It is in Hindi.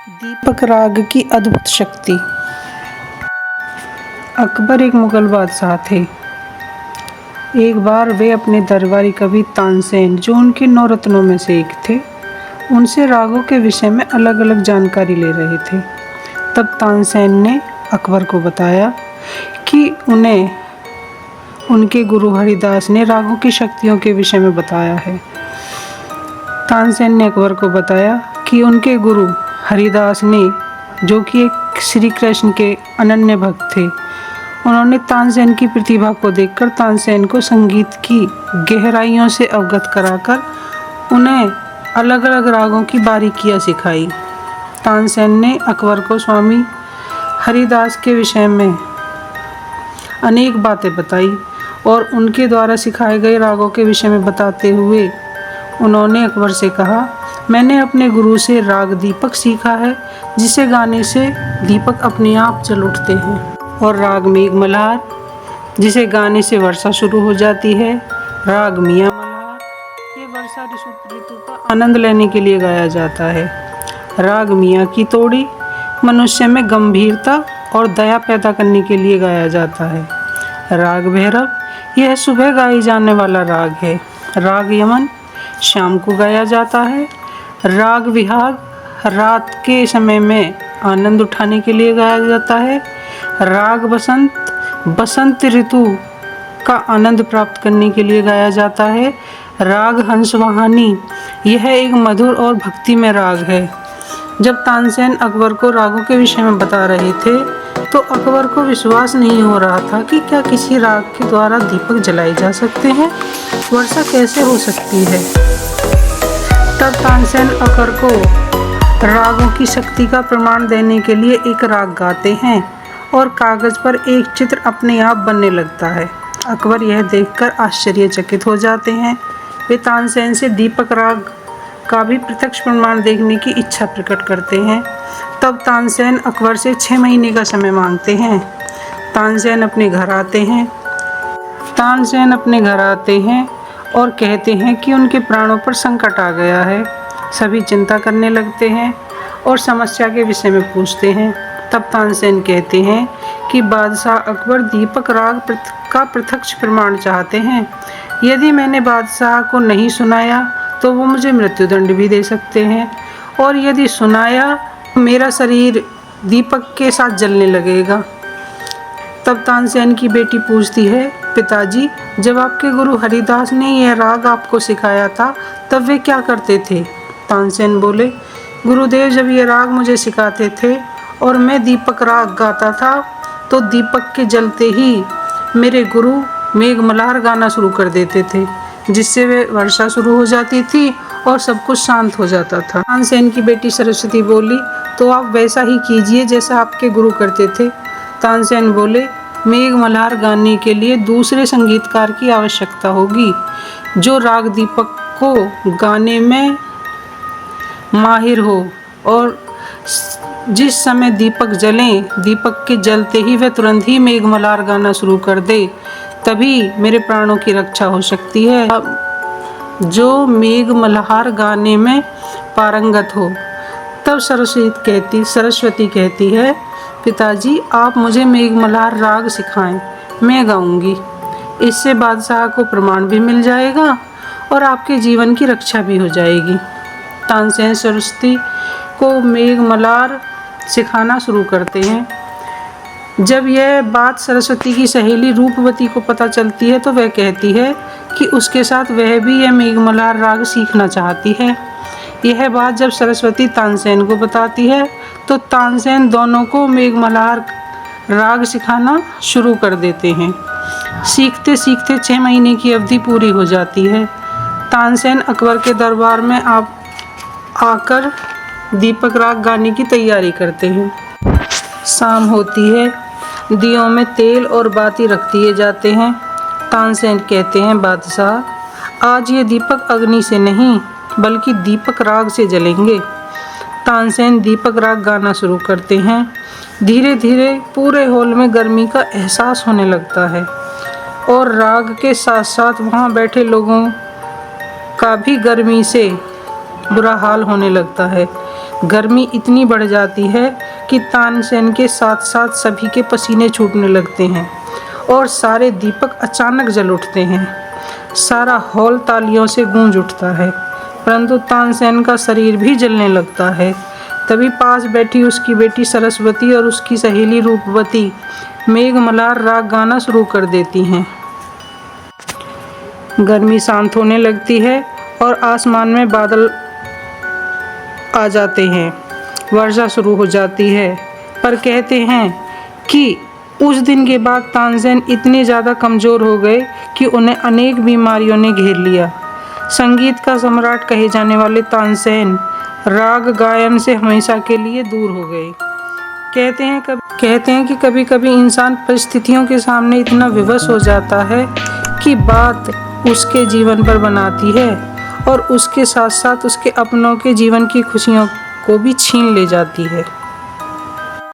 दीपक राग की अद्भुत शक्ति। अकबर एक मुगल बादशाह थे। एक बार वे अपने दरबारी कवि तानसेन, जो उनके 9 रत्नों में से एक थे, उनसे रागों के विषय में अलग अलग जानकारी ले रहे थे। तब तानसेन ने अकबर को बताया कि उन्हें उनके गुरु हरिदास ने रागों की शक्तियों के विषय में बताया है। तानसेन ने अकबर को बताया कि उनके गुरु हरिदास ने, जो कि एक श्री कृष्ण के अनन्य भक्त थे, उन्होंने तानसेन की प्रतिभा को देखकर तानसेन को संगीत की गहराइयों से अवगत कराकर उन्हें अलग अलग रागों की बारीकियां सिखाई। तानसेन ने अकबर को स्वामी हरिदास के विषय में अनेक बातें बताई और उनके द्वारा सिखाए गए रागों के विषय में बताते हुए उन्होंने अकबर से कहा, मैंने अपने गुरु से राग दीपक सीखा है, जिसे गाने से दीपक अपने आप जल उठते हैं, और राग मेघ मल्हार, जिसे गाने से वर्षा शुरू हो जाती है। राग मियाँ मल्हार, ये वर्षा ऋतु का आनंद लेने के लिए गाया जाता है। राग मियाँ की तोड़ी मनुष्य में गंभीरता और दया पैदा करने के लिए गाया जाता है। राग भैरव, यह सुबह गाई जाने वाला राग है। राग यमन, शाम को गाया जाता है। राग विहाग, रात के समय में आनंद उठाने के लिए गाया जाता है। राग बसंत, बसंत ऋतु का आनंद प्राप्त करने के लिए गाया जाता है। राग हंसवाहनी, यह एक मधुर और भक्तिमय राग है। जब तानसेन अकबर को रागों के विषय में बता रहे थे तो अकबर को विश्वास नहीं हो रहा था कि क्या किसी राग के द्वारा दीपक जलाए जा सकते हैं, वर्षा कैसे हो सकती है। तब तानसेन अकबर को रागों की शक्ति का प्रमाण देने के लिए एक राग गाते हैं और कागज पर एक चित्र अपने आप बनने लगता है। अकबर यह देखकर आश्चर्यचकित हो जाते हैं। वे तानसेन से दीपक राग का भी प्रत्यक्ष प्रमाण देखने की इच्छा प्रकट करते हैं। तब तानसेन अकबर से 6 महीने का समय मांगते हैं। तानसेन अपने घर आते हैं और कहते हैं कि उनके प्राणों पर संकट आ गया है। सभी चिंता करने लगते हैं और समस्या के विषय में पूछते हैं। तब तानसेन कहते हैं कि बादशाह अकबर दीपक राग का प्रत्यक्ष प्रमाण चाहते हैं। यदि मैंने बादशाह को नहीं सुनाया तो वो मुझे मृत्युदंड भी दे सकते हैं, और यदि सुनाया मेरा शरीर दीपक के साथ जलने लगेगा। तब तानसेन की बेटी पूछती है, पिताजी, जब आपके गुरु हरिदास ने यह राग आपको सिखाया था तब वे क्या करते थे। तानसेन बोले, गुरुदेव जब ये राग मुझे सिखाते थे और मैं दीपक राग गाता था तो दीपक के जलते ही मेरे गुरु मेघ मल्हार गाना शुरू कर देते थे, जिससे वे वर्षा शुरू हो जाती थी और सब कुछ शांत हो जाता था। तानसेन की बेटी सरस्वती बोली, तो आप वैसा ही कीजिए जैसा आपके गुरु करते थे। तानसेन बोले, मेघ मल्हार गाने के लिए दूसरे संगीतकार की आवश्यकता होगी, जो राग दीपक को गाने में माहिर हो, और जिस समय दीपक जलें, दीपक के जलते ही वह तुरंत ही मेघ मल्हार गाना शुरू कर दे, तभी मेरे प्राणों की रक्षा हो सकती है। जो मेघ मल्हार गाने में पारंगत हो। तब सरस्वती कहती है, पिताजी आप मुझे मेघ मल्हार राग सिखाएं, मैं गाऊंगी। इससे बादशाह को प्रमाण भी मिल जाएगा और आपके जीवन की रक्षा भी हो जाएगी। तानसेन सरस्वती को मेघ मल्हार सिखाना शुरू करते हैं। जब यह बात सरस्वती की सहेली रूपवती को पता चलती है तो वह कहती है कि उसके साथ वह भी यह मेघ मल्हार राग सीखना चाहती है। यह बात जब सरस्वती तानसेन को बताती है तो तानसेन दोनों को मेघ मल्हार राग सिखाना शुरू कर देते हैं। सीखते सीखते 6 महीने की अवधि पूरी हो जाती है। तानसेन अकबर के दरबार में आकर दीपक राग गाने की तैयारी करते हैं। शाम होती है, दियों में तेल और बाती रख दिए जाते हैं। तानसेन कहते हैं, बादशाह आज ये दीपक अग्नि से नहीं बल्कि दीपक राग से जलेंगे। तानसेन दीपक राग गाना शुरू करते हैं। धीरे धीरे पूरे हॉल में गर्मी का एहसास होने लगता है और राग के साथ साथ वहाँ बैठे लोगों का भी गर्मी से बुरा हाल होने लगता है। गर्मी इतनी बढ़ जाती है कि तानसेन के साथ साथ सभी के पसीने छूटने लगते हैं और सारे दीपक अचानक जल उठते हैं। सारा हॉल तालियों से गूंज उठता है, परंतु तानसेन का शरीर भी जलने लगता है। तभी पास बैठी उसकी बेटी सरस्वती और उसकी सहेली रूपवती मेघमल्हार राग गाना शुरू कर देती हैं। गर्मी शांत होने लगती है और आसमान में बादल आ जाते हैं, वर्षा शुरू हो जाती है। पर कहते हैं कि उस दिन के बाद तानसेन इतने ज़्यादा कमज़ोर हो गए कि उन्हें अनेक बीमारियों ने घेर लिया। संगीत का सम्राट कहे जाने वाले तानसेन राग गायन से हमेशा के लिए दूर हो गए। कहते हैं कि कभी कभी इंसान परिस्थितियों के सामने इतना विवश हो जाता है कि बात उसके जीवन पर बनाती है और उसके साथ साथ उसके अपनों के जीवन की खुशियों को भी छीन ले जाती है।